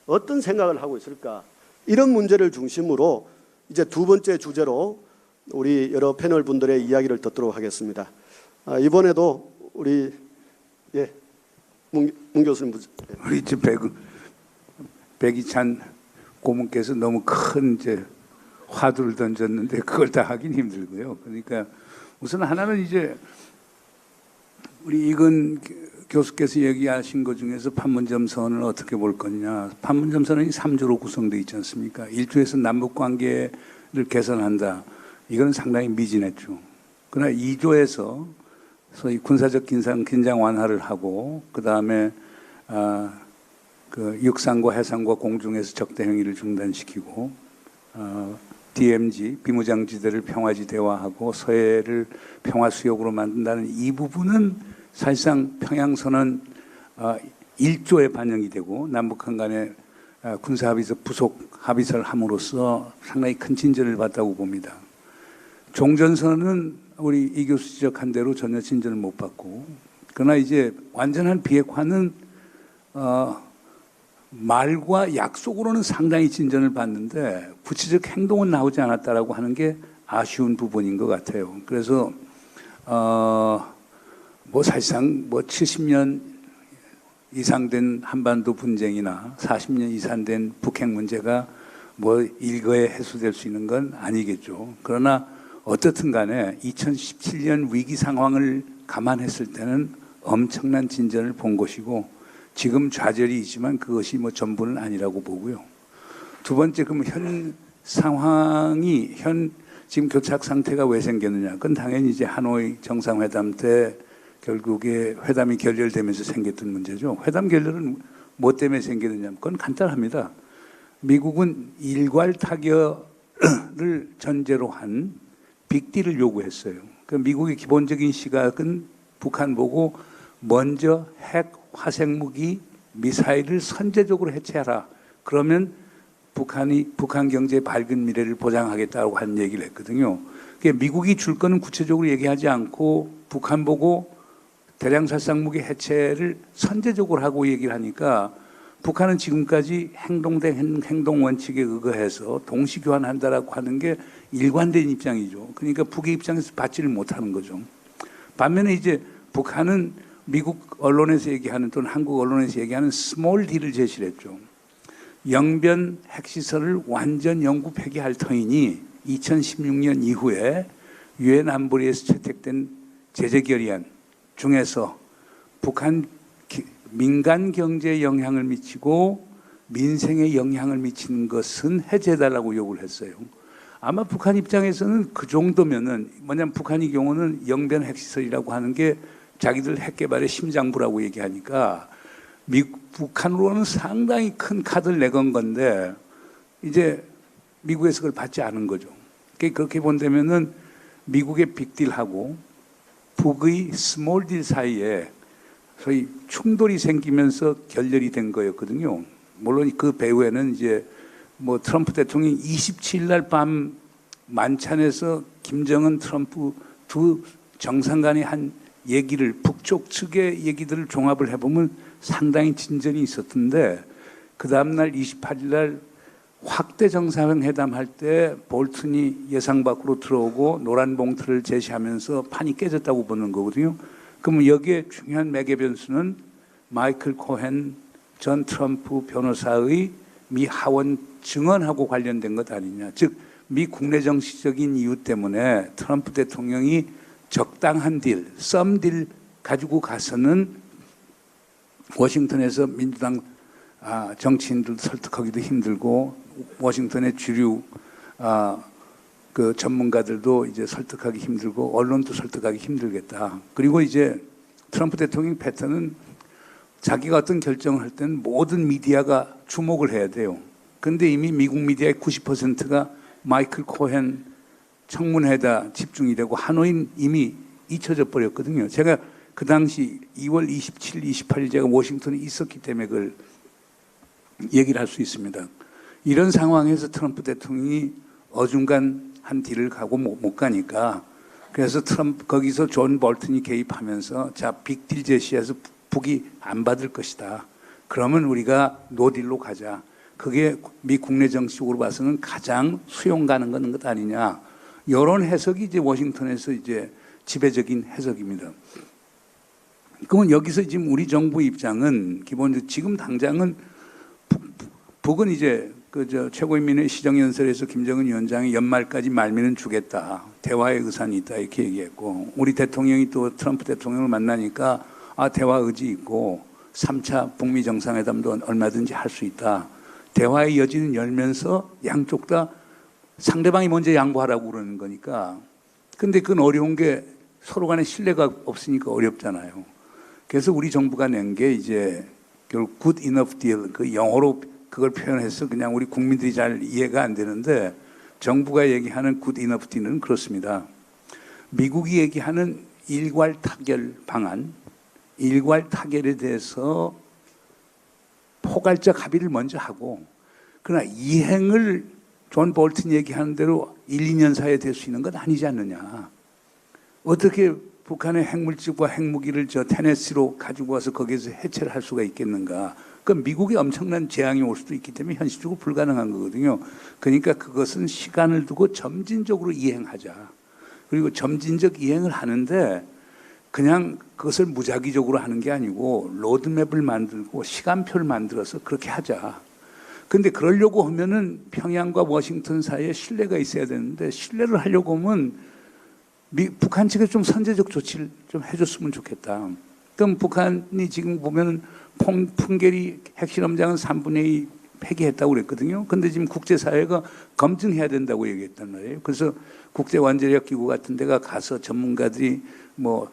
어떤 생각을 하고 있을까? 이런 문제를 중심으로 이제 두 번째 주제로 우리 여러 패널 분들의 이야기를 듣도록 하겠습니다. 이번에도 우리 문 교수님, 우리 백이찬 고문께서 너무 큰 이제 화두를 던졌는데 그걸 다 하긴 힘들고요. 그러니까 우선 하나는 이제 우리 이건 교수께서 얘기하신 것 중에서 판문점선을 어떻게 볼 거냐. 판문점선은 3조로 구성되어 있지 않습니까? 1조에서 남북관계를 개선한다. 이건 상당히 미진했죠. 그러나 2조에서 소위 군사적 긴장 완화를 하고 그다음에 그 육상과 해상과 공중에서 적대 행위를 중단시키고 DMZ 비무장지대를 평화지대화하고 서해를 평화수역으로 만든다는 이 부분은 사실상 평양선언 1조에 반영이 되고 남북한 간의 군사합의서 부속 합의서를 함으로써 상당히 큰 진전을 봤다고 봅니다. 종전선언은 우리 이 교수 지적한 대로 전혀 진전을 못 봤고, 그러나 이제 완전한 비핵화는 말과 약속으로는 상당히 진전을 봤는데 구체적 행동은 나오지 않았다라고 하는 게 아쉬운 부분인 것 같아요. 그래서 뭐 사실상 뭐 70년 이상 된 한반도 분쟁이나 40년 이상 된 북핵 문제가 뭐 일거에 해소될 수 있는 건 아니겠죠. 그러나 어떻든 간에 2017년 위기 상황을 감안했을 때는 엄청난 진전을 본 것이고 지금 좌절이 있지만 그것이 뭐 전부는 아니라고 보고요. 두 번째, 그럼 현 상황이 지금 교착 상태가 왜 생겼느냐? 그건 당연히 이제 하노이 정상회담 때 결국에 회담이 결렬되면서 생겼던 문제죠. 회담 결렬은 뭐 때문에 생기느냐? 그건 간단합니다. 미국은 일괄 타결을 전제로 한 빅딜을 요구했어요. 그 미국의 기본적인 시각은 북한 보고 먼저 핵, 화생무기, 미사일을 선제적으로 해체하라. 그러면 북한 경제의 밝은 미래를 보장하겠다고 하는 얘기를 했거든요. 그러니까 미국이 줄 거는 구체적으로 얘기하지 않고 북한 보고 대량살상무기 해체를 선제적으로 하고 얘기를 하니까 북한은 지금까지 행동된 행동 원칙에 의거해서 동시 교환한다라고 하는 게 일관된 입장이죠. 그러니까 북의 입장에서 받지를 못하는 거죠. 반면에 이제 북한은 미국 언론에서 얘기하는 또는 한국 언론에서 얘기하는 스몰 딜을 제시를 했죠. 영변 핵시설을 완전 영구 폐기할 터이니 2016년 이후에 유엔 안보리에서 채택된 제재 결의안 중에서 북한 민간 경제에 영향을 미치고 민생에 영향을 미치는 것은 해제해달라고 요구를 했어요. 아마 북한 입장에서는 그 정도면은 뭐냐면 북한의 경우는 영변 핵시설이라고 하는 게 자기들 핵 개발의 심장부라고 얘기하니까 북한으로는 상당히 큰 카드를 내건 건데 이제 미국에서 그걸 받지 않은 거죠. 그렇게 본다면은 미국의 빅딜하고 북의 스몰딜 사이에 소위 충돌이 생기면서 결렬이 된 거였거든요. 물론 그 배후에는 이제 뭐 트럼프 대통령이 27일 날 밤 만찬에서 김정은 트럼프 두 정상 간의 한 얘기를 북쪽 측의 얘기들을 종합을 해보면 상당히 진전이 있었던데 그 다음날 28일 날 확대 정상회담 할 때 볼튼이 예상 밖으로 들어오고 노란 봉투를 제시하면서 판이 깨졌다고 보는 거거든요. 그러면 여기에 중요한 매개 변수는 마이클 코헨 전 트럼프 변호사의 미 하원 증언하고 관련된 것 아니냐. 즉 미 국내 정치적인 이유 때문에 트럼프 대통령이 적당한 딜, 썸 딜 가지고 가서는 워싱턴에서 민주당 정치인들 설득하기도 힘들고 워싱턴의 주류 그 전문가들도 이제 설득하기 힘들고 언론도 설득하기 힘들겠다. 그리고 이제 트럼프 대통령 패턴은 자기가 어떤 결정을 할 때는 모든 미디어가 주목을 해야 돼요. 그런데 이미 미국 미디어의 90%가 마이클 코헨 청문회에다 집중이 되고 하노이는 이미 잊혀져 버렸거든요. 제가 그 당시 2월 27일, 28일 제가 워싱턴에 있었기 때문에 그걸 얘기를 할 수 있습니다. 이런 상황에서 트럼프 대통령이 어중간한 딜을 가고 못 가니까 그래서 거기서 존 볼튼이 개입하면서 자, 빅딜 제시해서 북이 안 받을 것이다. 그러면 우리가 노딜로 가자. 그게 미 국내 정치적으로 봐서는 가장 수용 가능한 것 아니냐. 이런 해석이 이제 워싱턴에서 이제 지배적인 해석입니다. 그러면 여기서 지금 우리 정부 입장은 기본적으로 지금 당장은 북은 이제 최고인민회 시정연설에서 김정은 위원장이 연말까지 말미는 주겠다. 대화의 의사는 있다. 이렇게 얘기했고, 우리 대통령이 또 트럼프 대통령을 만나니까 대화 의지 있고 3차 북미 정상회담도 얼마든지 할 수 있다. 대화의 여지는 열면서 양쪽 다 상대방이 먼저 양보하라고 그러는 거니까. 근데 그건 어려운 게 서로 간에 신뢰가 없으니까 어렵잖아요. 그래서 우리 정부가 낸 게 이제 결국 good enough deal, 그 영어로 그걸 표현해서 그냥 우리 국민들이 잘 이해가 안 되는데, 정부가 얘기하는 good enough deal은 그렇습니다. 미국이 얘기하는 일괄 타결 방안, 일괄 타결에 대해서 포괄적 합의를 먼저 하고, 그러나 이행을 존 볼튼 얘기하는 대로 1, 2년 사이에 될 수 있는 건 아니지 않느냐. 어떻게 북한의 핵물질과 핵무기를 테네시로 가지고 와서 거기에서 해체를 할 수가 있겠는가. 그럼 미국이 엄청난 재앙이 올 수도 있기 때문에 현실적으로 불가능한 거거든요. 그러니까 그것은 시간을 두고 점진적으로 이행하자. 그리고 점진적 이행을 하는데 그냥 그것을 무작위적으로 하는 게 아니고 로드맵을 만들고 시간표를 만들어서 그렇게 하자. 근데 그러려고 하면은 평양과 워싱턴 사이에 신뢰가 있어야 되는데, 신뢰를 하려고 하면 북한 측에 좀 선제적 조치를 좀 해줬으면 좋겠다. 그럼 북한이 지금 보면 풍계리 핵실험장은 3분의 2 폐기했다고 그랬거든요. 근데 지금 국제사회가 검증해야 된다고 얘기했단 말이에요. 그래서 국제원자력기구 같은 데가 가서 전문가들이 뭐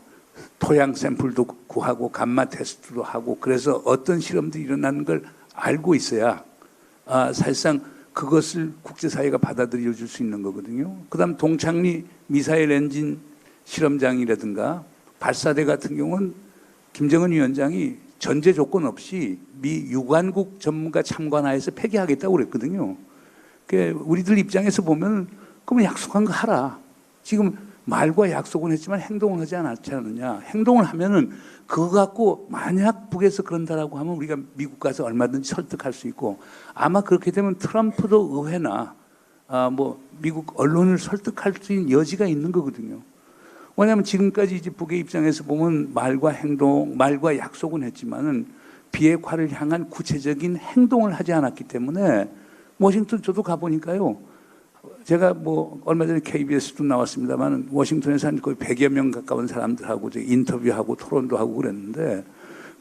토양 샘플도 구하고 감마 테스트도 하고, 그래서 어떤 실험들이 일어나는 걸 알고 있어야 사실상 그것을 국제사회가 받아들여 줄 수 있는 거거든요. 그다음 동창리 미사일 엔진 실험장이라든가 발사대 같은 경우는 김정은 위원장이 전제 조건 없이 미 유관국 전문가 참관하에서 폐기하겠다고 그랬거든요. 그러니까 우리들 입장에서 보면 그러면 약속한 거 하라. 지금 말과 약속은 했지만 행동을 하지 않았지 않느냐. 행동을 하면은 그거 갖고 만약 북에서 그런다라고 하면 우리가 미국 가서 얼마든지 설득할 수 있고, 아마 그렇게 되면 트럼프도 의회나 뭐 미국 언론을 설득할 수 있는 여지가 있는 거거든요. 왜냐하면 지금까지 이제 북의 입장에서 보면 말과 행동, 말과 약속은 했지만은 비핵화를 향한 구체적인 행동을 하지 않았기 때문에, 워싱턴 저도 가보니까요. 제가 뭐 얼마 전에 KBS도 나왔습니다만 워싱턴에서 한 거의 100여 명 가까운 사람들하고 인터뷰하고 토론도 하고 그랬는데,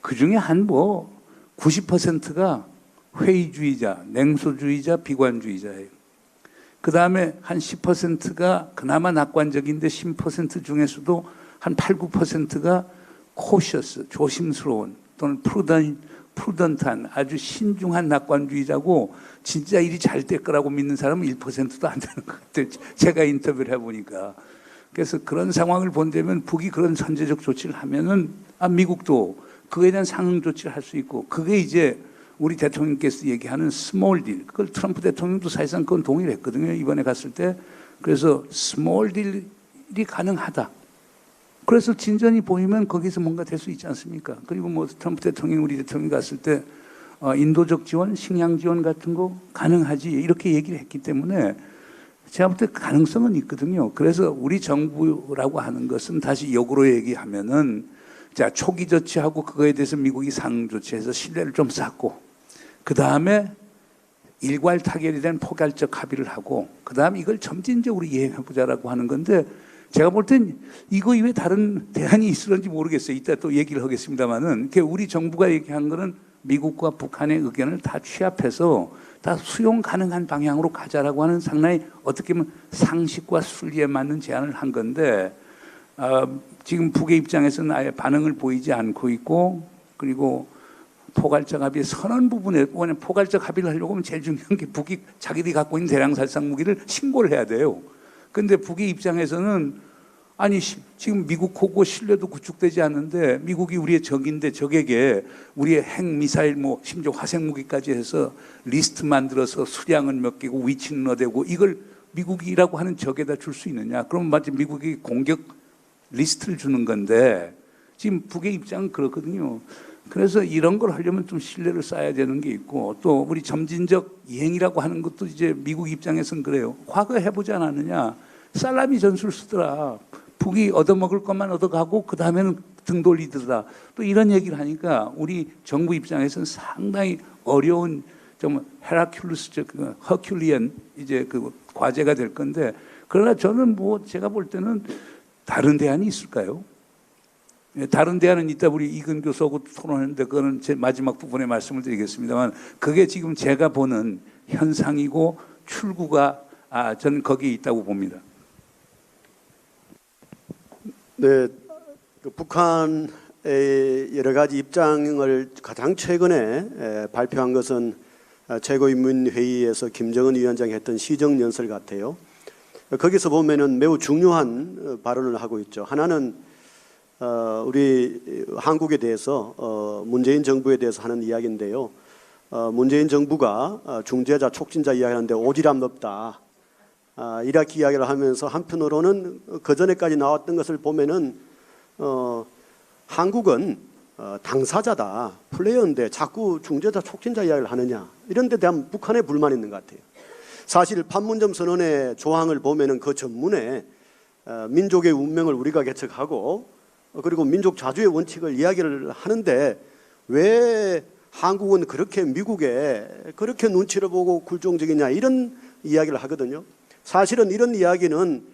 그중에 한 뭐 90%가 회의주의자, 냉소주의자, 비관주의자예요. 그 다음에 한 10%가 그나마 낙관적인데 10% 중에서도 한 8, 9%가 cautious, 조심스러운 또는 프루던트한 아주 신중한 낙관주의자고, 진짜 일이 잘 될 거라고 믿는 사람은 1%도 안 되는 것 같아요. 제가 인터뷰를 해보니까. 그래서 그런 상황을 본다면 북이 그런 선제적 조치를 하면은 미국도 그에 대한 상응 조치를 할 수 있고, 그게 이제 우리 대통령께서 얘기하는 스몰 딜, 그걸 트럼프 대통령도 사실상 그건 동의를 했거든요. 이번에 갔을 때. 그래서 스몰 딜이 가능하다. 그래서 진전이 보이면 거기서 뭔가 될 수 있지 않습니까? 그리고 뭐 트럼프 대통령, 우리 대통령 갔을 때 인도적 지원, 식량 지원 같은 거 가능하지 이렇게 얘기를 했기 때문에 제가 볼 때 가능성은 있거든요. 그래서 우리 정부라고 하는 것은 다시 역으로 얘기하면은, 자, 초기 조치하고 그거에 대해서 미국이 상응 조치해서 신뢰를 좀 쌓고, 그 다음에 일괄 타결에 대한 포괄적 합의를 하고, 그 다음에 이걸 점진적으로 이행해보자라고 하는 건데, 제가 볼 땐 이거 이외에 다른 대안이 있을런지 모르겠어요. 이따 또 얘기를 하겠습니다만은, 우리 정부가 얘기한 거는 미국과 북한의 의견을 다 취합해서 다 수용 가능한 방향으로 가자라고 하는 상당히 어떻게 보면 상식과 순리에 맞는 제안을 한 건데, 지금 북의 입장에서는 아예 반응을 보이지 않고 있고, 그리고 포괄적 합의 선언 부분에, 왜냐하면 포괄적 합의를 하려고 하면 제일 중요한 게 북이 자기들이 갖고 있는 대량살상 무기를 신고를 해야 돼요. 근데 북의 입장에서는 아니 지금 미국하고 신뢰도 구축되지 않는데, 미국이 우리의 적인데 적에게 우리의 핵 미사일 뭐 심지어 화생 무기까지 해서 리스트 만들어서 수량은 몇 개고 위치는 어디고 이걸 미국이라고 하는 적에다 줄 수 있느냐? 그럼 마치 미국이 공격 리스트를 주는 건데, 지금 북의 입장은 그렇거든요. 그래서 이런 걸 하려면 좀 신뢰를 쌓아야 되는 게 있고, 또 우리 점진적 이행이라고 하는 것도 이제 미국 입장에서는 그래요. 과거에 해보지 않았느냐. 살라미 전술을 쓰더라. 북이 얻어먹을 것만 얻어가고 그 다음에는 등 돌리더라. 또 이런 얘기를 하니까 우리 정부 입장에서는 상당히 어려운 좀 허큘리언 이제 그 과제가 될 건데, 그러나 저는 뭐 제가 볼 때는 다른 대안이 있을까요? 다른 대안은 이따 우리 이근 교수하고 토론했는데 그거는 제 마지막 부분에 말씀을 드리겠습니다만, 그게 지금 제가 보는 현상이고 출구가 저는 거기에 있다고 봅니다. 네, 그 북한의 여러 가지 입장을 가장 최근에 발표한 것은 최고인민회의에서 김정은 위원장이 했던 시정연설 같아요. 거기서 보면은 매우 중요한 발언을 하고 있죠. 하나는 우리 한국에 대해서 문재인 정부에 대해서 하는 이야기인데요. 문재인 정부가 중재자, 촉진자 이야기하는데 오지랖 없다. 이렇게 이야기를 하면서 한편으로는 그 전에까지 나왔던 것을 보면은 한국은 당사자다, 플레이어인데 자꾸 중재자, 촉진자 이야기를 하느냐, 이런 데 대한 북한의 불만이 있는 것 같아요. 사실 판문점 선언의 조항을 보면은 그 전문에 민족의 운명을 우리가 개척하고 그리고 민족 자주의 원칙을 이야기를 하는데, 왜 한국은 그렇게 미국에 그렇게 눈치를 보고 굴종적이냐, 이런 이야기를 하거든요. 사실은 이런 이야기는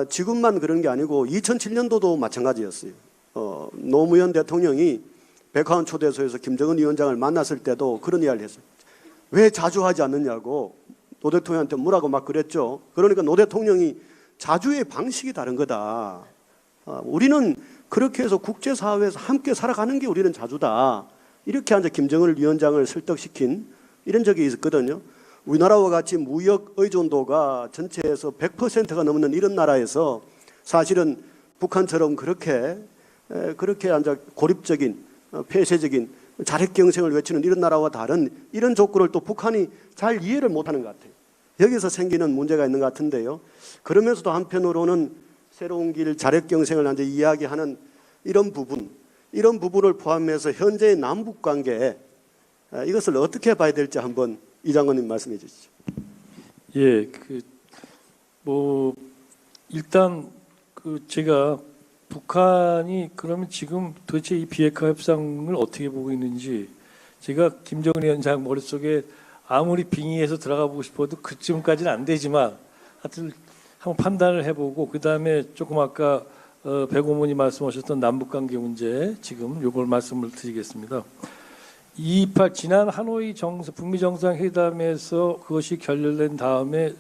지금만 그런 게 아니고 2007년도도 마찬가지였어요. 노무현 대통령이 백화원 초대소에서 김정은 위원장을 만났을 때도 그런 이야기를 했어요. 왜 자주 하지 않느냐고 노 대통령한테 뭐라고 막 그랬죠. 그러니까 노 대통령이 자주의 방식이 다른 거다. 우리는 그렇게 해서 국제사회에서 함께 살아가는 게 우리는 자주다. 이렇게 이제 김정은 위원장을 설득시킨 이런 적이 있었거든요. 우리나라와 같이 무역 의존도가 전체에서 100%가 넘는 이런 나라에서 사실은 북한처럼 그렇게 이제 고립적인 폐쇄적인 자력 경쟁을 외치는 이런 나라와 다른 이런 조건을 또 북한이 잘 이해를 못하는 것 같아요. 여기서 생기는 문제가 있는 것 같은데요. 그러면서도 한편으로는 새로운 길, 자력 경쟁을 이제 이야기하는 이런 부분을 포함해서 현재의 남북 관계, 이것을 어떻게 봐야 될지 한번 이 장관님 말씀해 주시죠. 예, 일단 제가 북한이 그러면 지금 도대체 이 비핵화 협상을 어떻게 보고 있는지, 제가 김정은 위원장 머릿속에 아무리 빙의해서 들어가 보고 싶어도 그쯤까지는 안 되지만 하여튼 한번 판단을 해보고, 그 다음에 조금 아까 배 고문이 말씀하셨던 남북관계 문제, 지금 요걸 말씀을 드리겠습니다. 228 지난 하노이 북미 정상회담에서 그것이 결렬된 다음에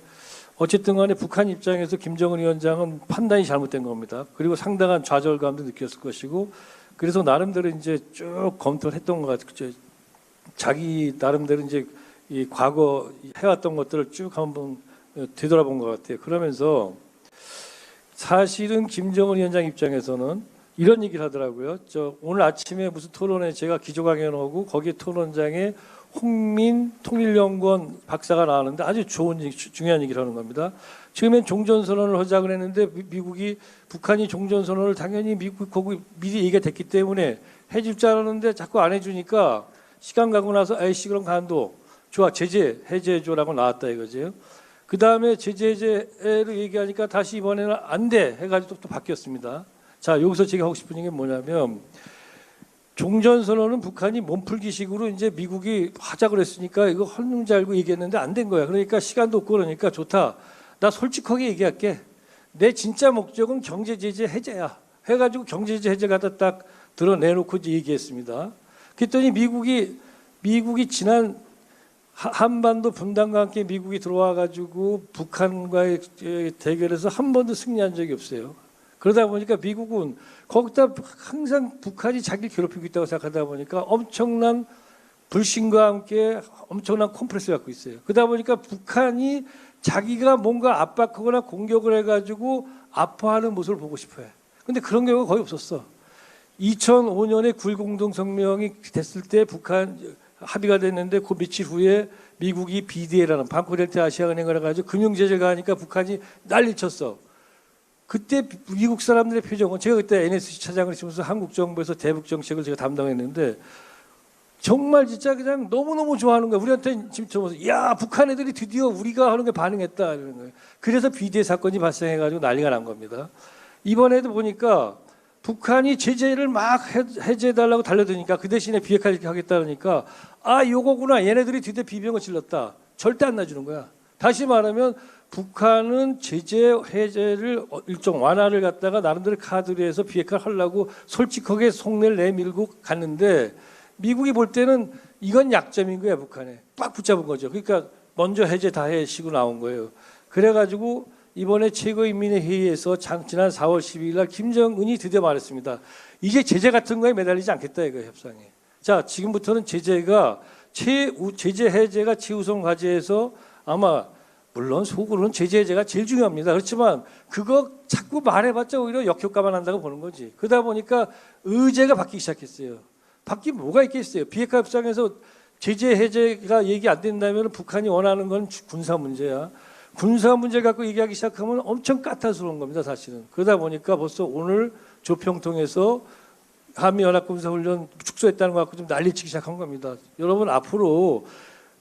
어쨌든 간에 북한 입장에서 김정은 위원장은 판단이 잘못된 겁니다. 그리고 상당한 좌절감도 느꼈을 것이고, 그래서 나름대로 이제 쭉 검토를 했던 것 같아요. 자기 나름대로 이제 이 과거 해왔던 것들을 쭉 한번 되돌아본 것 같아요. 그러면서 사실은 김정은 위원장 입장에서는 이런 얘기를 하더라고요. 오늘 아침에 무슨 토론에 제가 기조 강연하고 거기에 토론장에 홍민 통일연구원 박사가 나왔는데 아주 중요한 얘기를 하는 겁니다. 처음엔 종전선언을 하자고 했는데 미국이, 북한이 종전선언을 당연히 거기 미리 얘기가 됐기 때문에 해줄 줄 알았는데 자꾸 안 해주니까 시간 가고 나서 아이씨 그럼 간도 좋아, 제재 해제해줘라고 나왔다 이거죠. 그 다음에 제재 해제를 얘기하니까 다시 이번에는 안 돼 해가지고 또 바뀌었습니다. 자, 여기서 제가 하고 싶은 얘기는 뭐냐면, 종전선언은 북한이 몸풀기식으로 이제 미국이 하자고 그랬으니까 이거 헛는 줄 알고 얘기했는데 안 된 거야. 그러니까 시간도 없고 그러니까 좋다. 나 솔직하게 얘기할게. 내 진짜 목적은 경제제재 해제야. 해가지고 경제제재 해제 갖다 딱 드러내놓고 이제 얘기했습니다. 그랬더니 미국이 지난 한반도 분단과 함께 미국이 들어와가지고 북한과의 대결에서 한 번도 승리한 적이 없어요. 그러다 보니까 미국은 거기다 항상 북한이 자기를 괴롭히고 있다고 생각하다 보니까 엄청난 불신과 함께 엄청난 콤플렉스를 갖고 있어요. 그러다 보니까 북한이 자기가 뭔가 압박하거나 공격을 해가지고 아파하는 모습을 보고 싶어요. 근데 그런 경우가 거의 없었어. 2005년에 9.1 공동성명이 됐을 때 북한 합의가 됐는데 그 며칠 후에 미국이 BDA라는 방코델타 아시아은행을 해가지고 금융제재가 하니까 북한이 난리쳤어. 그때 미국 사람들의 표정은 제가 그때 NSC 차장을 지면서 한국 정부에서 대북 정책을 제가 담당했는데 정말 진짜 그냥 너무너무 좋아하는 거예요. 우리한테 지금 야 북한 애들이 드디어 우리가 하는 게 반응했다 이러는 거예요. 그래서 비대 사건이 발생해가지고 난리가 난 겁니다. 이번에도 보니까 북한이 제재를 막 해제해달라고 달려드니까 그 대신에 비핵화 이렇게 하겠다니까 아 요거구나 얘네들이 드디어 비병을 질렀다. 절대 안 놔주는 거야. 다시 말하면 북한은 제재 해제를 일종 완화를 갖다가 나름대로 카드로 해서 비핵화를 하려고 솔직하게 속내를 내밀고 갔는데 미국이 볼 때는 이건 약점인 거야. 북한에 빡 붙잡은 거죠. 그러니까 먼저 해제 다 해 시고 나온 거예요. 그래가지고 이번에 최고인민회 회의에서 지난 4월 12일 날 김정은이 드디어 말했습니다. 이제 제재 같은 거에 매달리지 않겠다 이거 협상에. 자 지금부터는 제재가 제재 해제가 최우선 과제에서 아마 물론 속으로는 제재 해제가 제일 중요합니다. 그렇지만 그거 자꾸 말해봤자 오히려 역효과만 한다고 보는 거지. 그러다 보니까 의제가 바뀌기 시작했어요. 바뀌면 뭐가 있겠어요. 비핵화 협상에서 제재 해제가 얘기 안 된다면 북한이 원하는 건 군사 문제야. 군사 문제 갖고 얘기하기 시작하면 엄청 까탈스러운 겁니다. 사실은. 그러다 보니까 벌써 오늘 조평통에서 한미연합군사훈련 축소했다는 것 갖고 좀 난리치기 시작한 겁니다. 여러분 앞으로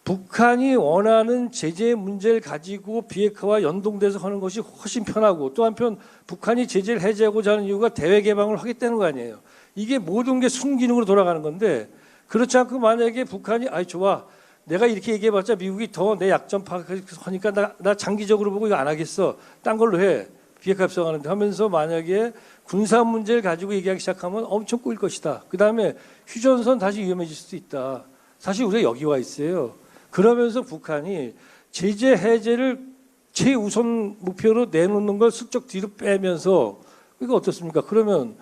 북한이 원하는 제재 문제를 가지고 비핵화와 연동돼서 하는 것이 훨씬 편하고 또 한편 북한이 제재를 해제하고자 하는 이유가 대외 개방을 하겠다는 거 아니에요. 이게 모든 게 순기능으로 돌아가는 건데 그렇지 않고 만약에 북한이 아이 좋아 내가 이렇게 얘기해봤자 미국이 더 내 약점 파악하니까 나 장기적으로 보고 이거 안 하겠어. 딴 걸로 해. 비핵화 협상하는데 하면서 만약에 군사 문제를 가지고 얘기하기 시작하면 엄청 꼬일 것이다. 그다음에 휴전선 다시 위험해질 수도 있다. 사실 우리가 여기 와 있어요. 그러면서 북한이 제재 해제를 최우선 목표로 내놓는 걸 슬쩍 뒤로 빼면서 이거 어떻습니까? 그러면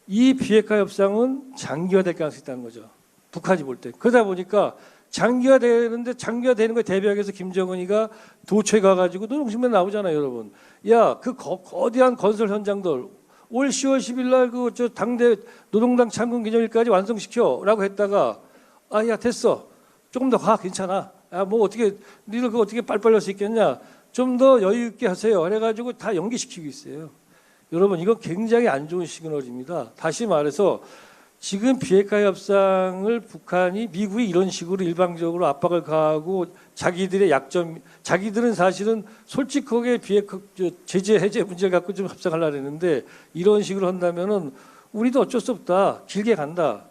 이 비핵화 협상은 장기화될 가능성이 있다는 거죠. 북한이 볼 때. 그러다 보니까 장기화되는데 장기화되는 거에 대비하기 김정은이가 도초에 가가지고 노동신문 나오잖아요, 여러분. 야, 그 거대한 건설 현장들 올 10월 10일 날 그 저 당대 노동당 창건 기념일까지 완성시켜라고 했다가 아, 야 됐어. 조금 더 가 괜찮아. 야, 뭐 어떻게 니들 그거 어떻게 빨리빨리 할 수 있겠냐? 좀 더 여유 있게 하세요. 그래가지고 다 연기시키고 있어요. 여러분 이거 굉장히 안 좋은 시그널입니다. 다시 말해서 지금 비핵화 협상을 북한이 미국이 이런 식으로 일방적으로 압박을 가하고 자기들의 약점, 자기들은 사실은 솔직하게 비핵화 제재 해제 문제를 갖고 좀 협상하려고 했는데 이런 식으로 한다면은 우리도 어쩔 수 없다. 길게 간다.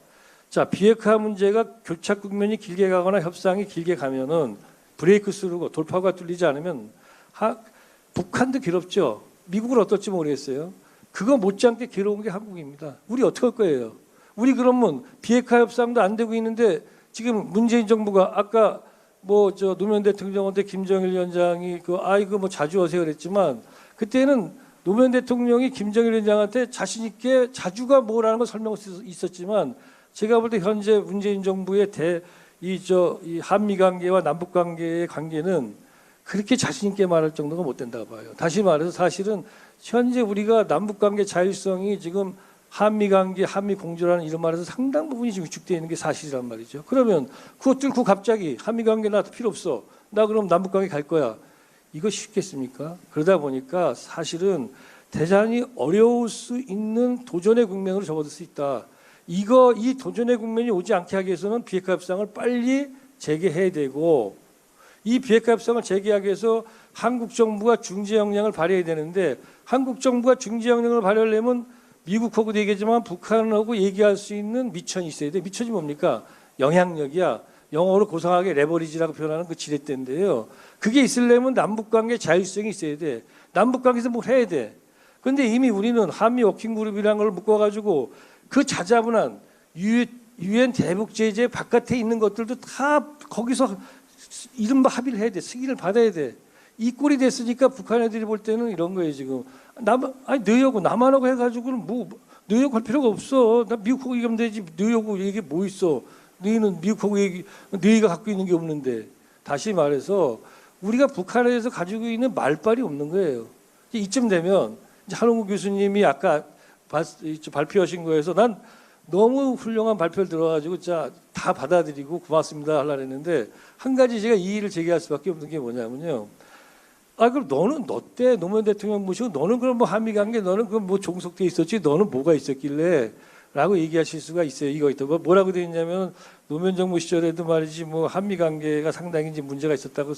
자, 비핵화 문제가 교착 국면이 길게 가거나 협상이 길게 가면은 브레이크 스루고 돌파구가 뚫리지 않으면 북한도 괴롭죠. 미국은 어떨지 모르겠어요. 그거 못지않게 괴로운 게 한국입니다. 우리 어떻게 할 거예요? 우리 그러면 비핵화 협상도 안 되고 있는데 지금 문재인 정부가 아까 뭐 저 노무현 대통령한테 김정일 위원장이 이거 뭐 자주 오세요 그랬지만 그때는 노무현 대통령이 김정일 위원장한테 자신 있게 자주가 뭐라는 걸 설명할 수 있었지만 제가 볼 때 현재 문재인 정부의 이 한미 관계와 남북 관계의 관계는 그렇게 자신 있게 말할 정도가 못 된다고 봐요. 다시 말해서 사실은 현재 우리가 남북 관계 자율성이 지금 한미 관계, 한미 공조라는 이런 말에서 상당 부분이 지금 위축되어 있는 게 사실이란 말이죠. 그러면 그거 뚫고 갑자기 한미 관계 나도 필요 없어. 나 그럼 남북 관계 갈 거야. 이거 쉽겠습니까? 그러다 보니까 사실은 대단히 어려울 수 있는 도전의 국면으로 접어들 수 있다. 이 도전의 국면이 오지 않게 하기 위해서는 비핵화 협상을 빨리 재개해야 되고 이 비핵화 협상을 재개하기 위해서 한국 정부가 중재 역량을 발휘해야 되는데 한국 정부가 중재 역량을 발휘하려면 미국하고도 얘기하지만 북한하고 얘기할 수 있는 미천이 있어야 돼. 미천이 뭡니까? 영향력이야. 영어로 고상하게 레버리지라고 표현하는 그 지렛대인데요. 그게 있으려면 남북관계 자율성이 있어야 돼. 남북관계에서 뭘 해야 돼. 그런데 이미 우리는 한미 워킹그룹이라는 걸 묶어가지고 그 자자분한 유엔 대북 제재 바깥에 있는 것들도 다 거기서 이른바 합의를 해야 돼. 승인을 받아야 돼. 이 꼴이 됐으니까 북한 애들이 볼 때는 이런 거예요 지금. 너희하고 남한하고 해가지고는 뭐 너희하고 할 필요가 없어. 나 미국하고 얘기하면 되지. 너희하고 얘기 뭐 있어. 너희는 미국하고 너희가 갖고 있는 게 없는데. 다시 말해서 우리가 북한에 대해서 가지고 있는 말빨이 없는 거예요. 이쯤 되면 이제 한홍구 교수님이 아까 발표하신 거에서 난 너무 훌륭한 발표를 들어가지고 다 받아들이고 고맙습니다 하려고 했는데 한 가지 제가 이의를 제기할 수밖에 없는 게 뭐냐면요. 아 그럼 너는 너 때 노무현 대통령 모시고 너는 그럼 뭐 한미 관계 너는 그럼 뭐 종속돼 있었지 너는 뭐가 있었길래?라고 얘기하실 수가 있어요. 이거 있다. 뭐라고 되어 있냐면 노무현 정부 시절에도 말이지 뭐 한미 관계가 상당히 이제 문제가 있었다고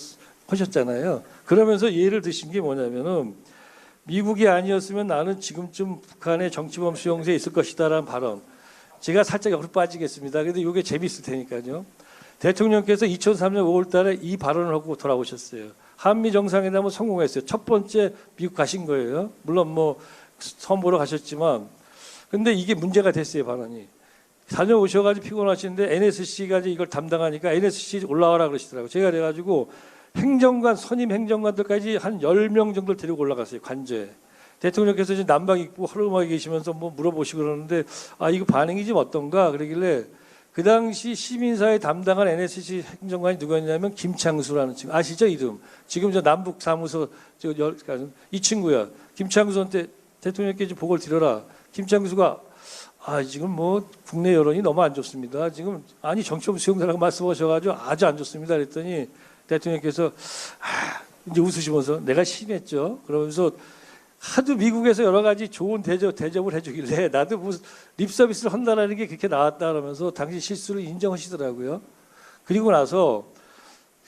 하셨잖아요. 그러면서 예를 드신 게 뭐냐면은 미국이 아니었으면 나는 지금쯤 북한의 정치범 수용소에 있을 것이다라는 발언. 제가 살짝 옆으로 빠지겠습니다. 근데 이게 재미있을 테니까요. 대통령께서 2003년 5월 달에 이 발언을 하고 돌아오셨어요. 한미 정상회담은 성공했어요. 첫 번째 미국 가신 거예요. 물론 뭐 선보러 가셨지만 근데 이게 문제가 됐어요, 발언이. 다녀오셔가지고 피곤하시는데 NSC가 이걸 담당하니까 NSC 올라와라 그러시더라고요. 제가 그래가지고 행정관, 선임 행정관들까지 한 10명 정도를 데리고 올라갔어요, 관저에. 대통령께서 이제 남방 입고 허름하게 계시면서 뭐 물어보시고 그러는데 아, 이거 반응이 좀 어떤가? 그러길래 그 당시 시민사회 담당한 NSC 행정관이 누구였냐면 김창수라는 친구. 아시죠, 이름? 지금 저 남북 사무소 이 친구야. 김창수한테 대통령께 보고를 드려라. 김창수가 아, 지금 뭐 국내 여론이 너무 안 좋습니다. 지금 아니 정치범 수용자라고 말씀하셔가지고 아주 안 좋습니다. 그랬더니 대통령께서 이제 웃으시면서 내가 심했죠. 그러면서 하도 미국에서 여러 가지 좋은 대접을 해주길래 나도 무슨 립 서비스를 한다라는 게 그렇게 나왔다 그러면서 당시 실수를 인정하시더라고요. 그리고 나서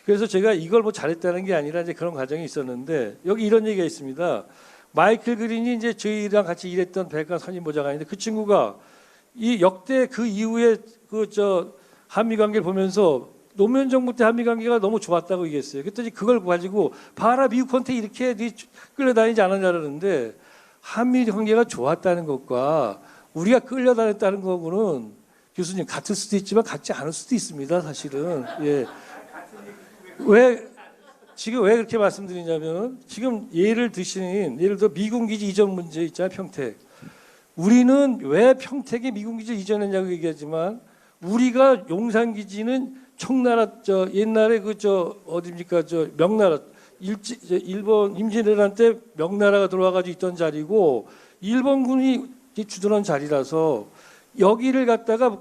그래서 제가 이걸 뭐 잘했다는 게 아니라 이제 그런 과정이 있었는데 여기 이런 얘기가 있습니다. 마이클 그린이 이제 저희랑 같이 일했던 백악관 선임보좌관인데 그 친구가 이 역대 그 이후에 그 한미 관계를 보면서 노무현 정부 때 한미 관계가 너무 좋았다고 얘기했어요. 그랬더니 그걸 가지고 봐라 미국한테 이렇게 끌려다니지 않았냐 그러는데 한미 관계가 좋았다는 것과 우리가 끌려다녔다는 거고는 교수님 같을 수도 있지만 같지 않을 수도 있습니다. 사실은. 예. 지금 왜 그렇게 말씀드리냐면 지금 예를 들어 미군 기지 이전 문제 있잖아요. 평택. 우리는 왜 평택에 미군 기지 이전했냐고 얘기하지만 우리가 용산 기지는 청나라 옛날에 어디입니까 명나라 일본 임진왜란 때 명나라가 들어와가지고 있던 자리고 일본군이 주둔한 자리라서 여기를 갖다가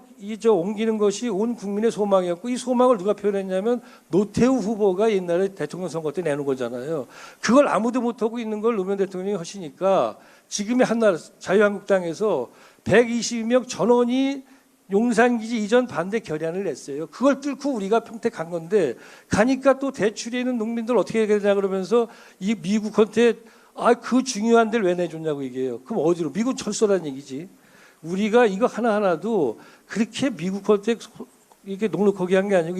옮기는 것이 온 국민의 소망이었고 이 소망을 누가 표현했냐면 노태우 후보가 옛날에 대통령 선거 때 내놓은 거잖아요. 그걸 아무도 못하고 있는 걸 노무현 대통령이 하시니까 지금의 한나라 자유한국당에서 120명 전원이 용산기지 이전 반대 결의안을 냈어요. 그걸 뚫고 우리가 평택 간 건데 가니까 또 대출에 있는 농민들 어떻게 해야 되냐 그러면서 이 미국한테 그 중요한 데를 왜 내줬냐고 얘기해요. 그럼 어디로? 미국 철수라는 얘기지. 우리가 이거 하나하나도 그렇게 미국한테 이렇게 넉넉하게 한 게 아니고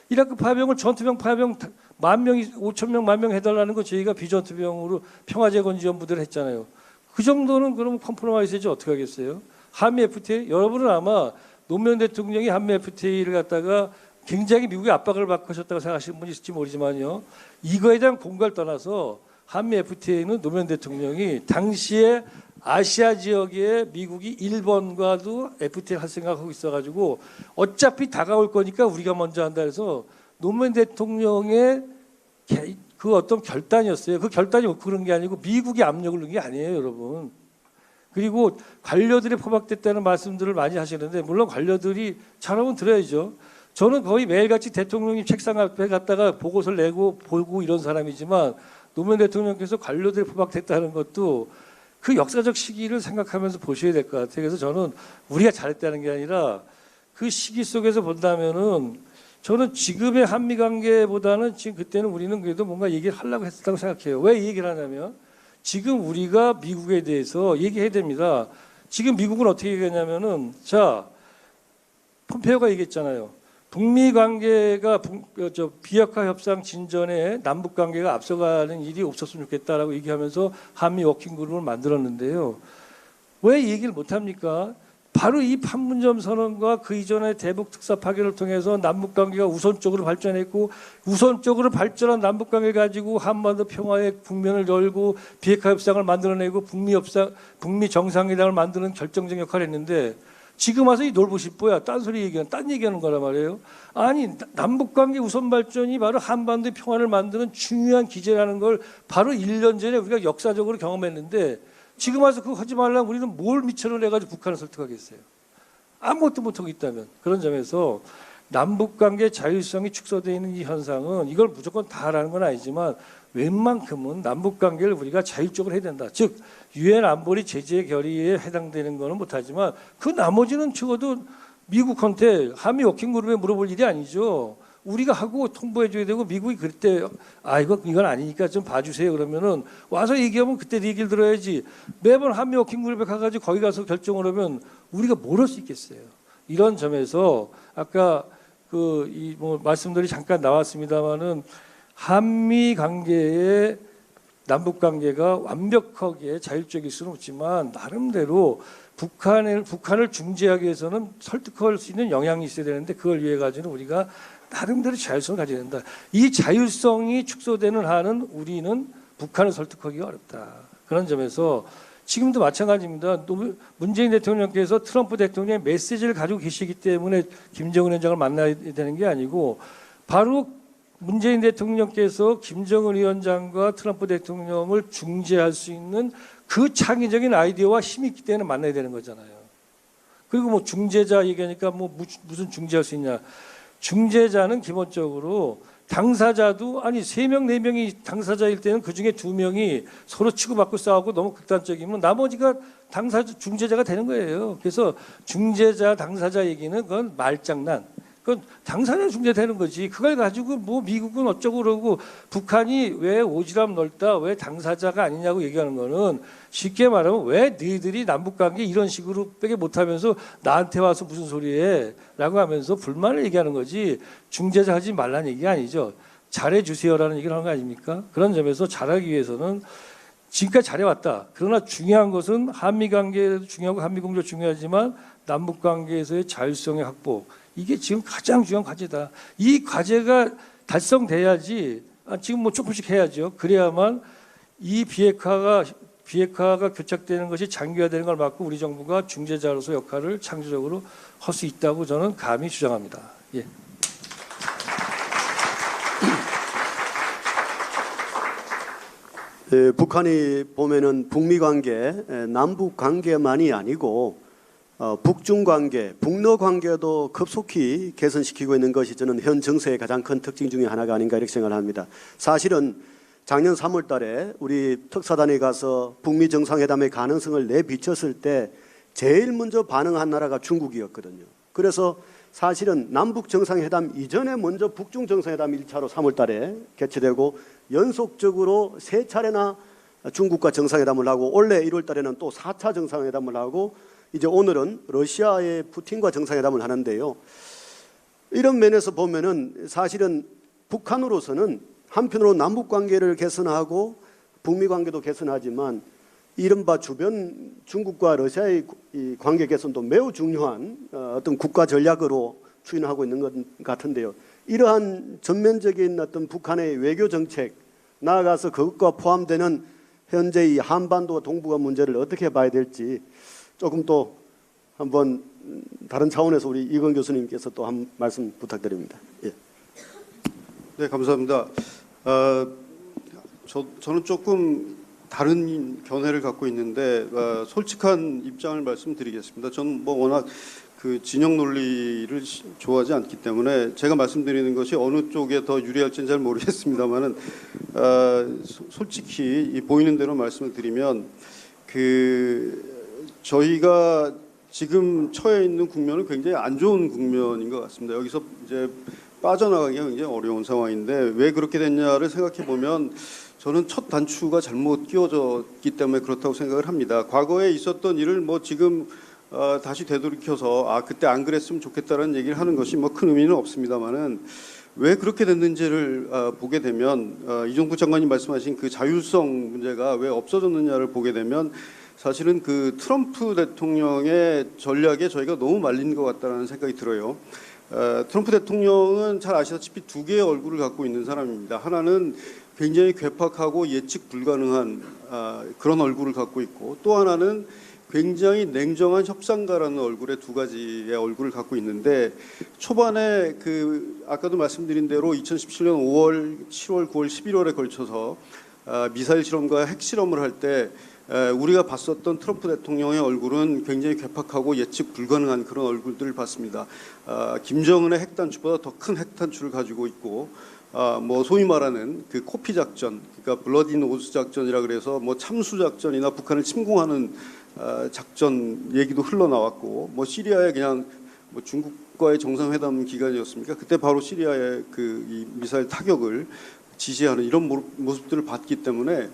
이라크 파병을 전투병 파병 10,000명, 5,000명, 10,000명 해달라는 거 저희가 비전투병으로 평화재건지원부대를 했잖아요. 그 정도는 그럼 컴프로마이즈지 어떻게 하겠어요? 한미 FTA 여러분은 아마 노무현 대통령이 한미 FTA를 갖다가 굉장히 미국의 압박을 받고 하셨다고 생각하시는 분이 있을지 모르지만요. 이거에 대한 공과를 떠나서 한미 FTA는 노무현 대통령이 당시에 아시아 지역에 미국이 일본과도 FTA를 할 생각하고 있어가지고 어차피 다가올 거니까 우리가 먼저 한다 해서 노무현 대통령의 그 어떤 결단이었어요. 그 결단이 그런 게 아니고 미국이 압력을 넣은 게 아니에요, 여러분. 그리고 관료들이 포박됐다는 말씀들을 많이 하시는데 물론 관료들이 잘하면 들어야죠. 저는 거의 매일같이 대통령님 책상 앞에 갔다가 보고서를 내고 보고 이런 사람이지만 노무현 대통령께서 관료들이 포박됐다는 것도 그 역사적 시기를 생각하면서 보셔야 될 것 같아요. 그래서 저는 우리가 잘했다는 게 아니라 그 시기 속에서 본다면은 저는 지금의 한미 관계보다는 지금 그때는 우리는 그래도 뭔가 얘기를 하려고 했었다고 생각해요. 왜 이 얘기를 하냐면 지금 우리가 미국에 대해서 얘기해야 됩니다. 지금 미국은 어떻게 얘기하냐면은 자 폼페이오가 얘기했잖아요. 북미 관계가 비핵화 협상 진전에 남북 관계가 앞서가는 일이 없었으면 좋겠다라고 얘기하면서 한미 워킹 그룹을 만들었는데요. 왜 이 얘기를 못 합니까? 바로 이 판문점 선언과 그 이전에 대북 특사 파견을 통해서 남북 관계가 우선적으로 발전했고 우선적으로 발전한 남북 관계를 가지고 한반도 평화의 국면을 열고 비핵화 협상을 만들어내고 북미 정상회담을 만드는 결정적 역할을 했는데 지금 와서 이 놀부십보야 딴 얘기하는 거란 말이에요. 아니 남북관계 우선 발전이 바로 한반도의 평화를 만드는 중요한 기제라는 걸 바로 1년 전에 우리가 역사적으로 경험했는데 지금 와서 그거 하지 말라면 우리는 뭘 미천을 해가지고 북한을 설득하겠어요. 아무것도 못하고 있다면. 그런 점에서 남북관계 자율성이 축소되어 있는 이 현상은 이걸 무조건 다라는 건 아니지만 웬만큼은 남북관계를 우리가 자율적으로 해야 된다. 즉 유엔 안보리 제재 결의에 해당되는 거는 못하지만 그 나머지는 적어도 미국한테 한미 워킹그룹에 물어볼 일이 아니죠. 우리가 하고 통보해줘야 되고 미국이 그럴 때 이건 아니니까 좀 봐주세요 그러면은 와서 얘기하면 그때 얘기를 들어야지. 매번 한미 워킹그룹에 가가지고 거기 가서 결정을 하면 우리가 뭘 할 수 있겠어요. 이런 점에서 아까 말씀들이 잠깐 나왔습니다마는 한미 관계의 남북 관계가 완벽하게 자율적일 수는 없지만 나름대로 북한을 중재하기 위해서는 설득할 수 있는 영향이 있어야 되는데 그걸 위해 가지고는 우리가 나름대로 자율성을 가져야 된다. 이 자율성이 축소되는 한은 우리는 북한을 설득하기가 어렵다. 그런 점에서 지금도 마찬가지입니다. 문재인 대통령께서 트럼프 대통령의 메시지를 가지고 계시기 때문에 김정은 위원장을 만나야 되는 게 아니고 바로 문재인 대통령께서 김정은 위원장과 트럼프 대통령을 중재할 수 있는 그 창의적인 아이디어와 힘이 있기 때문에 만나야 되는 거잖아요. 그리고 뭐 중재자 얘기하니까 뭐 무슨 중재할 수 있냐. 중재자는 기본적으로 당사자도 아니 3명, 4명이 당사자일 때는 그중에 2명이 서로 치고받고 싸우고 너무 극단적이면 나머지가 중재자가 되는 거예요. 그래서 중재자, 당사자 얘기는 그건 말장난. 그건 당사자 중재되는 거지. 그걸 가지고 뭐 미국은 어쩌고 그러고 북한이 왜 오지랖 넓다, 왜 당사자가 아니냐고 얘기하는 거는 쉽게 말하면 왜 너희들이 남북관계 이런 식으로 빼게 못하면서 나한테 와서 무슨 소리해 라고 하면서 불만을 얘기하는 거지 중재자 하지 말라는 얘기가 아니죠. 잘해주세요라는 얘기를 하는 거 아닙니까? 그런 점에서 잘하기 위해서는 지금까지 잘해왔다. 그러나 중요한 것은 한미관계도 중요하고 한미공조도 중요하지만 남북관계에서의 자율성의 확보 이게 지금 가장 중요한 과제다. 이 과제가 달성돼야지 지금 뭐 조금씩 해야죠. 그래야만 이 비핵화가 교착되는 것이 장기화되는 걸 막고 우리 정부가 중재자로서 역할을 창조적으로 할 수 있다고 저는 감히 주장합니다. 예. 북한이 보면은 북미 관계, 남북 관계만이 아니고 북중 관계, 북러 관계도 급속히 개선시키고 있는 것이 저는 현 정세의 가장 큰 특징 중에 하나가 아닌가 이렇게 생각을 합니다. 사실은 작년 3월 달에 우리 특사단에 가서 북미 정상회담의 가능성을 내비쳤을 때 제일 먼저 반응한 나라가 중국이었거든요. 그래서 사실은 남북 정상회담 이전에 먼저 북중 정상회담 1차로 3월 달에 개최되고 연속적으로 3차례나 중국과 정상회담을 하고 올해 1월 달에는 또 4차 정상회담을 하고 이제 오늘은 러시아의 푸틴과 정상회담을 하는데요. 이런 면에서 보면은 사실은 북한으로서는 한편으로 남북 관계를 개선하고 북미 관계도 개선하지만 이른바 주변 중국과 러시아의 이 관계 개선도 매우 중요한 어떤 국가 전략으로 추진하고 있는 것 같은데요. 이러한 전면적인 어떤 북한의 외교 정책 나아가서 그것과 포함되는 현재 이 한반도와 동북아 문제를 어떻게 봐야 될지 조금 또 한번 다른 차원에서 우리 이건 교수님께서 또 한 말씀 부탁드립니다. 예. 네, 감사합니다. 저는 조금 다른 견해를 갖고 있는데 솔직한 입장을 말씀드리겠습니다. 저는 뭐 워낙 그 진영 논리를 좋아하지 않기 때문에 제가 말씀드리는 것이 어느 쪽에 더 유리할지는 잘 모르겠습니다만은 솔직히 보이는 대로 말씀을 드리면 저희가 지금 처해 있는 국면은 굉장히 안 좋은 국면인 것 같습니다. 여기서 이제 빠져나가기가 굉장히 어려운 상황인데 왜 그렇게 됐냐를 생각해 보면 저는 첫 단추가 잘못 끼워졌기 때문에 그렇다고 생각을 합니다. 과거에 있었던 일을 뭐 지금 다시 되돌이켜서 그때 안 그랬으면 좋겠다는 얘기를 하는 것이 뭐 큰 의미는 없습니다만은 왜 그렇게 됐는지를 보게 되면 이종구 장관님 말씀하신 그 자율성 문제가 왜 없어졌느냐를 보게 되면 사실은 그 트럼프 대통령의 전략에 저희가 너무 말린 것 같다는 생각이 들어요. 트럼프 대통령은 잘 아시다시피 두 개의 얼굴을 갖고 있는 사람입니다. 하나는 굉장히 괴팍하고 예측 불가능한 그런 얼굴을 갖고 있고 또 하나는 굉장히 냉정한 협상가라는 얼굴의 두 가지의 얼굴을 갖고 있는데 초반에 아까도 말씀드린 대로 2017년 5월, 7월, 9월, 11월에 걸쳐서 미사일 실험과 핵 실험을 할 때 우리가 봤었던 트럼프 대통령의 얼굴은 굉장히 괴팍하고 예측 불가능한 그런 얼굴들을 봤습니다. 김정은의 핵단추보다 더 큰 핵단추를 가지고 있고, 뭐 소위 말하는 그 코피 작전, 그러니까 블러디 노즈 작전이라 그래서 뭐 참수 작전이나 북한을 침공하는 작전 얘기도 흘러나왔고, 뭐 시리아에 그냥 뭐 중국과의 정상회담 기간이었습니까? 그때 바로 시리아의 그 이 미사일 타격을 지시하는 이런 모습들을 봤기 때문에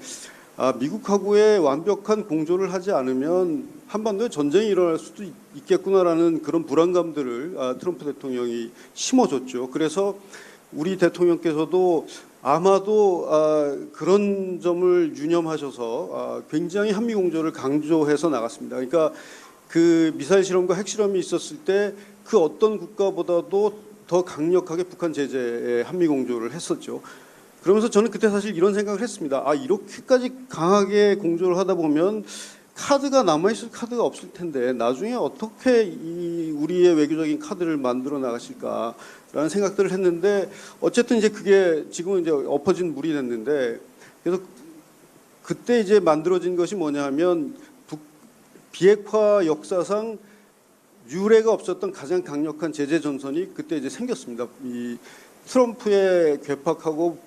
미국하고의 완벽한 공조를 하지 않으면 한반도에 전쟁이 일어날 수도 있겠구나라는 그런 불안감들을 트럼프 대통령이 심어줬죠. 그래서 우리 대통령께서도 아마도 그런 점을 유념하셔서 굉장히 한미 공조를 강조해서 나갔습니다. 그러니까 그 미사일 실험과 핵실험이 있었을 때 그 어떤 국가보다도 더 강력하게 북한 제재에 한미 공조를 했었죠. 그러면서 저는 그때 사실 이런 생각을 했습니다. 이렇게까지 강하게 공조를 하다 보면 카드가 남아있을 카드가 없을 텐데 나중에 어떻게 이 우리의 외교적인 카드를 만들어 나가실까라는 생각들을 했는데, 어쨌든 이제 그게 지금은 이제 엎어진 물이 됐는데, 그래서 그때 이제 만들어진 것이 뭐냐 하면 비핵화 역사상 유례가 없었던 가장 강력한 제재 전선이 그때 이제 생겼습니다. 이 트럼프의 괴팍하고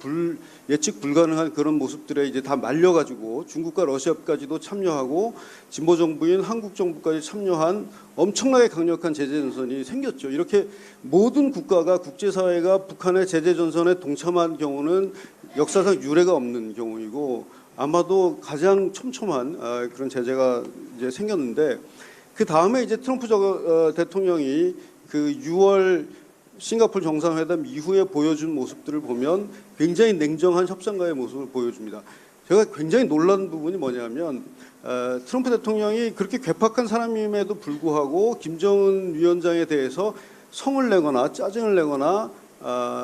예측 불가능한 그런 모습들에 이제 다 말려가지고 중국과 러시아까지도 참여하고 진보 정부인 한국 정부까지 참여한 엄청나게 강력한 제재 전선이 생겼죠. 이렇게 모든 국가가, 국제사회가 북한의 제재 전선에 동참한 경우는 역사상 유례가 없는 경우이고, 아마도 가장 촘촘한 그런 제재가 이제 생겼는데, 그 다음에 이제 트럼프 대통령이 그 6월 싱가포르 정상회담 이후에 보여준 모습들을 보면 굉장히 냉정한 협상가의 모습을 보여줍니다. 제가 굉장히 놀란 부분이 뭐냐면 트럼프 대통령이 그렇게 괴팍한 사람임에도 불구하고 김정은 위원장에 대해서 성을 내거나 짜증을 내거나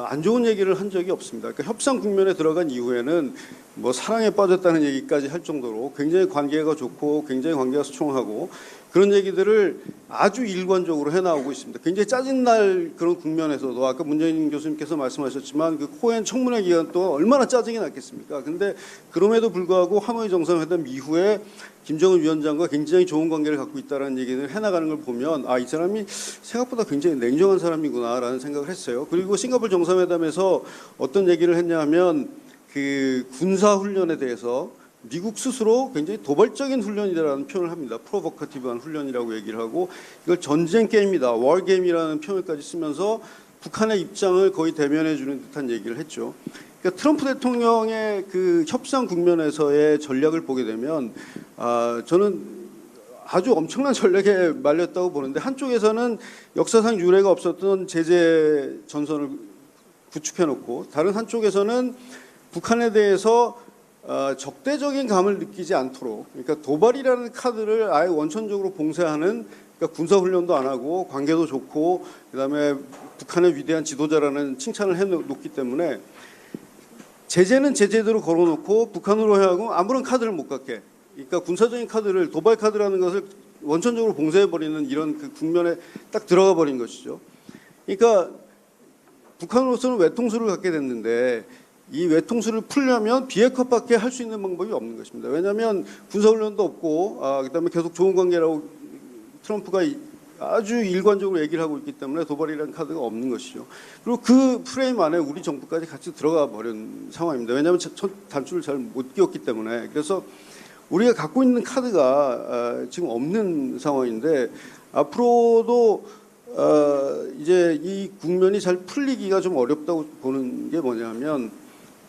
안 좋은 얘기를 한 적이 없습니다. 그러니까 협상 국면에 들어간 이후에는 뭐 사랑에 빠졌다는 얘기까지 할 정도로 굉장히 관계가 좋고 굉장히 관계가 수총하고 그런 얘기들을 아주 일관적으로 해나오고 있습니다. 굉장히 짜증날 그런 국면에서도 아까 문재인 교수님께서 말씀하셨지만 그 코엔 청문회 기간 동안 얼마나 짜증이 났겠습니까? 근데 그럼에도 불구하고 하노이 정상회담 이후에 김정은 위원장과 굉장히 좋은 관계를 갖고 있다는 얘기를 해나가는 걸 보면 이 사람이 생각보다 굉장히 냉정한 사람이구나라는 생각을 했어요. 그리고 싱가포르 정상회담에서 어떤 얘기를 했냐 하면 그 군사훈련에 대해서 미국 스스로 굉장히 도발적인 훈련이라는 표현을 합니다. 프로보커티브한 훈련이라고 얘기를 하고, 이걸 전쟁 게임이다, 워 게임이라는 표현까지 쓰면서 북한의 입장을 거의 대면해 주는 듯한 얘기를 했죠. 그러니까 트럼프 대통령의 그 협상 국면에서의 전략을 보게 되면 저는 아주 엄청난 전략에 말렸다고 보는데, 한쪽에서는 역사상 유례가 없었던 제재 전선을 구축해 놓고, 다른 한쪽에서는 북한에 대해서 적대적인 감을 느끼지 않도록, 그러니까 도발이라는 카드를 아예 원천적으로 봉쇄하는, 그러니까 군사훈련도 안 하고 관계도 좋고 그다음에 북한의 위대한 지도자라는 칭찬을 해놓기 때문에 제재는 제재대로 걸어놓고 북한으로 하여금 아무런 카드를 못 갖게, 그러니까 군사적인 카드를, 도발 카드라는 것을 원천적으로 봉쇄해버리는 이런 그 국면에 딱 들어가 버린 것이죠. 그러니까 북한으로서는 외통수를 갖게 됐는데, 이 외통수를 풀려면 비핵화밖에 할 수 있는 방법이 없는 것입니다. 왜냐하면 군사훈련도 없고 그다음에 계속 좋은 관계라고 트럼프가 아주 일관적으로 얘기를 하고 있기 때문에 도발이라는 카드가 없는 것이죠. 그리고 그 프레임 안에 우리 정부까지 같이 들어가 버린 상황입니다. 왜냐하면 첫 단추를 잘 못 끼웠기 때문에. 그래서 우리가 갖고 있는 카드가 지금 없는 상황인데, 앞으로도 이제 이 국면이 잘 풀리기가 좀 어렵다고 보는 게 뭐냐면,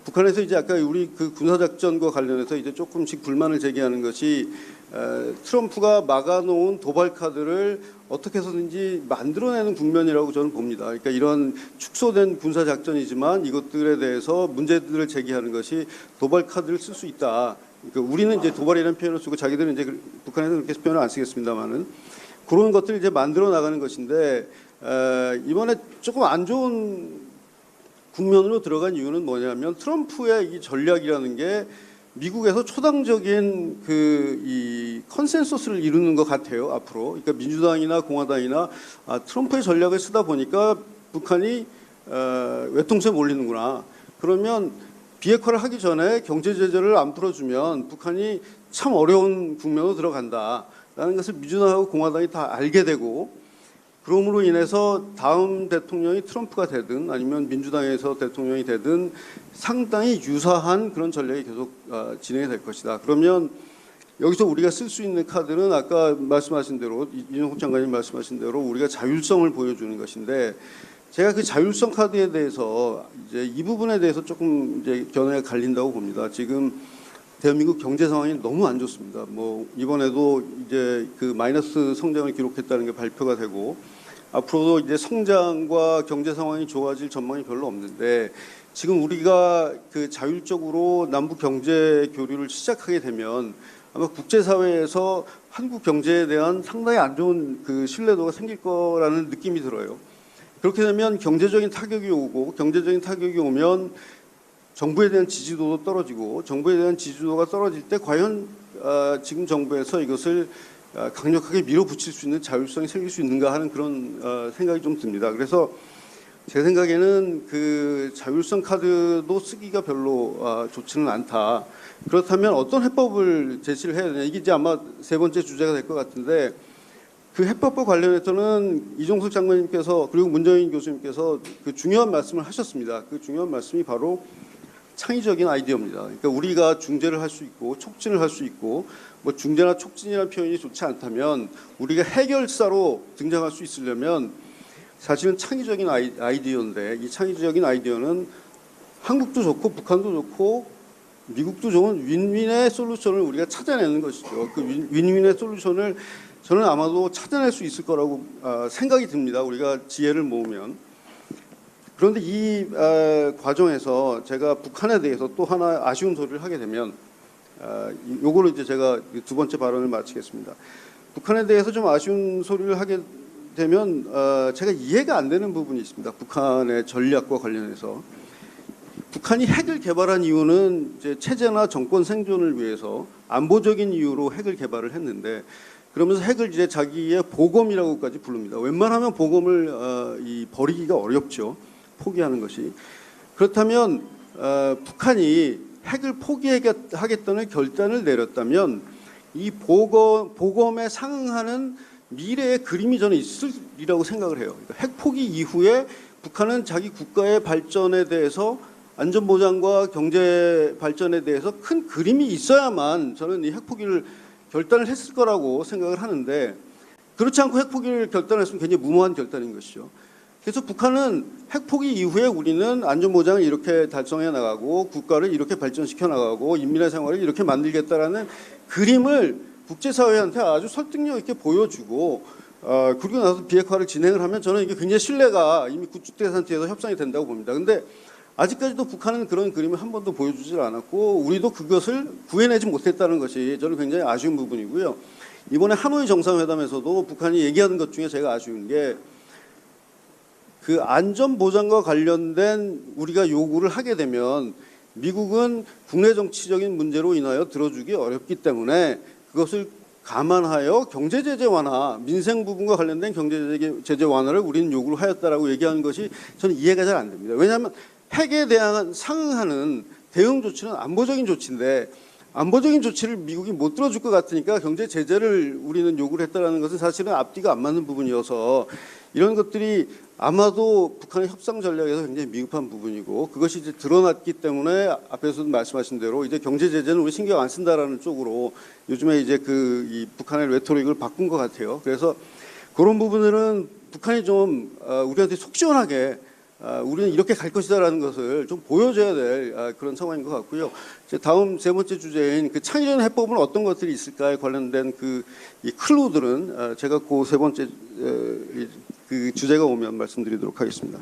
북한에서 이제 아까 우리 그 군사작전과 관련해서 이제 조금씩 불만을 제기하는 것이 트럼프가 막아놓은 도발 카드를 어떻게 해서든지 만들어내는 국면이라고 저는 봅니다. 그러니까 이런 축소된 군사작전이지만 이것들에 대해서 문제들을 제기하는 것이 도발 카드를 쓸 수 있다. 그러니까 우리는 이제 도발이라는 표현을 쓰고 자기들은 이제 북한에서 그렇게 표현을 안 쓰겠습니다만은 그런 것들을 이제 만들어 나가는 것인데, 이번에 조금 안 좋은 국면으로 들어간 이유는 뭐냐면 트럼프의 이 전략이라는 게 미국에서 초당적인 이 컨센서스를 이루는 것 같아요. 앞으로, 그러니까 민주당이나 공화당이나 트럼프의 전략을 쓰다 보니까 북한이 외통수에 몰리는구나. 그러면 비핵화를 하기 전에 경제 제재를 안 풀어주면 북한이 참 어려운 국면으로 들어간다라는 것을 민주당하고 공화당이 다 알게 되고, 그러므로 인해서 다음 대통령이 트럼프가 되든 아니면 민주당에서 대통령이 되든 상당히 유사한 그런 전략이 계속 진행이 될 것이다. 그러면 여기서 우리가 쓸 수 있는 카드는 아까 말씀하신 대로, 이준석 장관님 말씀하신 대로 우리가 자율성을 보여주는 것인데, 제가 그 자율성 카드에 대해서 이제 이 부분에 대해서 조금 이제 견해가 갈린다고 봅니다. 지금 대한민국 경제 상황이 너무 안 좋습니다. 뭐 이번에도 이제 그 마이너스 성장을 기록했다는 게 발표가 되고, 앞으로도 이제 성장과 경제 상황이 좋아질 전망이 별로 없는데, 지금 우리가 그 자율적으로 남북 경제 교류를 시작하게 되면 아마 국제사회에서 한국 경제에 대한 상당히 안 좋은 그 신뢰도가 생길 거라는 느낌이 들어요. 그렇게 되면 경제적인 타격이 오고, 경제적인 타격이 오면 정부에 대한 지지도도 떨어지고, 정부에 대한 지지도가 떨어질 때 과연 지금 정부에서 이것을 강력하게 밀어붙일 수 있는 자율성이 생길 수 있는가 하는 그런 생각이 좀 듭니다. 그래서 제 생각에는 그 자율성 카드도 쓰기가 별로 좋지는 않다. 그렇다면 어떤 해법을 제시를 해야 되냐, 이게 이제 아마 세 번째 주제가 될 것 같은데, 그 해법과 관련해서는 이종석 장관님께서 그리고 문정인 교수님께서 그 중요한 말씀을 하셨습니다. 그 중요한 말씀이 바로 창의적인 아이디어입니다. 그러니까 우리가 중재를 할 수 있고 촉진을 할 수 있고, 뭐 중재나 촉진이라는 표현이 좋지 않다면 우리가 해결사로 등장할 수 있으려면 사실은 창의적인 아이디어인데, 이 창의적인 아이디어는 한국도 좋고 북한도 좋고 미국도 좋은 윈윈의 솔루션을 우리가 찾아내는 것이죠. 그 윈윈의 솔루션을 저는 아마도 찾아낼 수 있을 거라고 생각이 듭니다. 우리가 지혜를 모으면. 그런데 이 과정에서 제가 북한에 대해서 또 하나 아쉬운 소리를 하게 되면, 요거를 이제 제가 두 번째 발언을 마치겠습니다. 북한에 대해서 좀 아쉬운 소리를 하게 되면 제가 이해가 안 되는 부분이 있습니다. 북한의 전략과 관련해서. 북한이 핵을 개발한 이유는 이제 체제나 정권 생존을 위해서 안보적인 이유로 핵을 개발을 했는데, 그러면서 핵을 이제 자기의 보검이라고까지 부릅니다. 웬만하면 보검을 버리기가 어렵죠. 포기하는 것이. 그렇다면 북한이 핵을 포기하겠다는 결단을 내렸다면 이 보검에 상응하는 미래의 그림이 저는 있으리라고 생각을 해요. 그러니까 핵 포기 이후에 북한은 자기 국가의 발전에 대해서, 안전보장과 경제 발전에 대해서 큰 그림이 있어야만 저는 이 핵 포기를 결단을 했을 거라고 생각을 하는데, 그렇지 않고 핵 포기를 결단했으면 굉장히 무모한 결단인 것이죠. 그래서 북한은 핵 포기 이후에 우리는 안전보장을 이렇게 달성해 나가고 국가를 이렇게 발전시켜 나가고 인민의 생활을 이렇게 만들겠다라는 그림을 국제사회한테 아주 설득력 있게 보여주고, 그리고 나서 비핵화를 진행을 하면 저는 이게 굉장히 신뢰가 이미 구축된 상태에서 협상이 된다고 봅니다. 그런데 아직까지도 북한은 그런 그림을 한 번도 보여주질 않았고, 우리도 그것을 구해내지 못했다는 것이 저는 굉장히 아쉬운 부분이고요. 이번에 하노이 정상회담에서도 북한이 얘기하는 것 중에 제가 아쉬운 게, 그 안전보장과 관련된 우리가 요구를 하게 되면 미국은 국내 정치적인 문제로 인하여 들어주기 어렵기 때문에 그것을 감안하여 경제제재 완화, 민생 부분과 관련된 경제제재 완화를 우리는 요구를 하였다라고 얘기하는 것이 저는 이해가 잘 안 됩니다. 왜냐하면 핵에 대한 상응하는 대응 조치는 안보적인 조치인데, 안보적인 조치를 미국이 못 들어줄 것 같으니까 경제 제재를 우리는 요구를 했다는 것은 사실은 앞뒤가 안 맞는 부분이어서, 이런 것들이 아마도 북한의 협상 전략에서 굉장히 미흡한 부분이고, 그것이 이제 드러났기 때문에 앞에서도 말씀하신 대로 이제 경제 제재는 우리 신경 안 쓴다라는 쪽으로 요즘에 이제 이 북한의 레토릭을 바꾼 것 같아요. 그래서 그런 부분들은 북한이 좀 우리한테 속 시원하게 우리는 이렇게 갈 것이다라는 것을 좀 보여줘야 될 그런 상황인 것 같고요. 이제 다음 세 번째 주제인 그 창의적인 해법은 어떤 것들이 있을까에 관련된 이 클루들은 제가 그 세 번째 그 주제가 오면 말씀드리도록 하겠습니다.